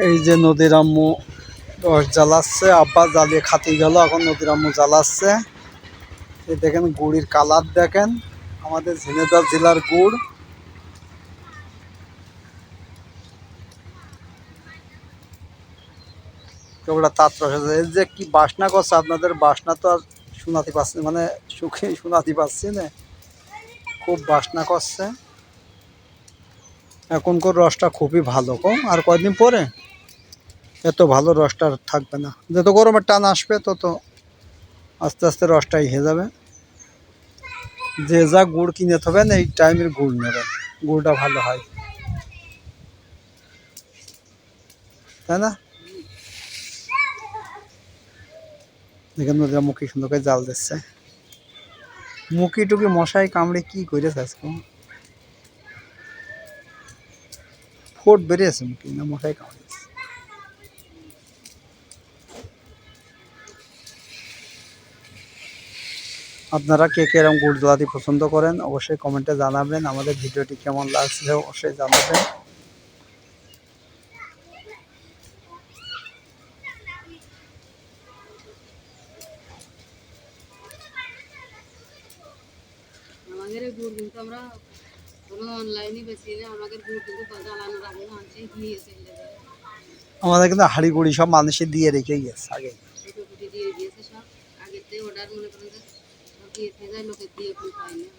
এই যে নদীর আম্মু রস জ্বালাচ্ছে, আব্বা জ্বালিয়ে খাতি গেল, এখন নদীর আম্মু জ্বালাচ্ছে। এই দেখেন গুড়ির কালার দেখেন, আমাদের ঝিনাইদহ জেলার গুড়। ওটা তাঁত রসে এই যে কি বাসনা করছে, আপনাদের বাসনা তো আর শোনাতে পারছি, মানে সুখে শোনাতে পারছি না, খুব বাসনা করছে। এখনকার রসটা খুবই ভালো, কম আর কয়েকদিন পরে এত ভালো রসটা আর থাকবে না। যত গরমের টান আসবে তত আস্তে আস্তে রসটা হয়ে যাবে। যে যা গুড় কিনে থবেন এই টাইমের গুড় নেবেন, গুড়টা ভালো হয়, তাই না? দেখেন নদীরা মুখি সুন্দর করে জাল দিচ্ছে। মুখি টুকি মশাই কামড়ে কি করেছে আজকে, ফোট বেরিয়েছে মুখি না মশাই কামড়েছে। আপনারা কে কে এরকম গুড় জ্বালাতে পছন্দ করেন অবশ্যই কমেন্টে জানাবেন। আমাদের ভিডিওটি কেমন লাগছে অবশ্যই জানাবেন। আমাদের গুড় কিন্তু আমরা কোনো অনলাইনে বেশি না, আমাদের গুড় কিন্তু জ্বালানোর আগে মানুষই দিয়ে চলে যায়। আমাদের কিন্তু হাঁড়ি গুড়ি সব মানুষে দিয়ে রেখে গেছে আগে, ফুটো ফুটি দিয়ে দিয়েছে সব আগের থেকে অর্ডার মনে করেন যে সব দিয়ে থেকে যায়, লোকের দিয়ে এখন পায় না।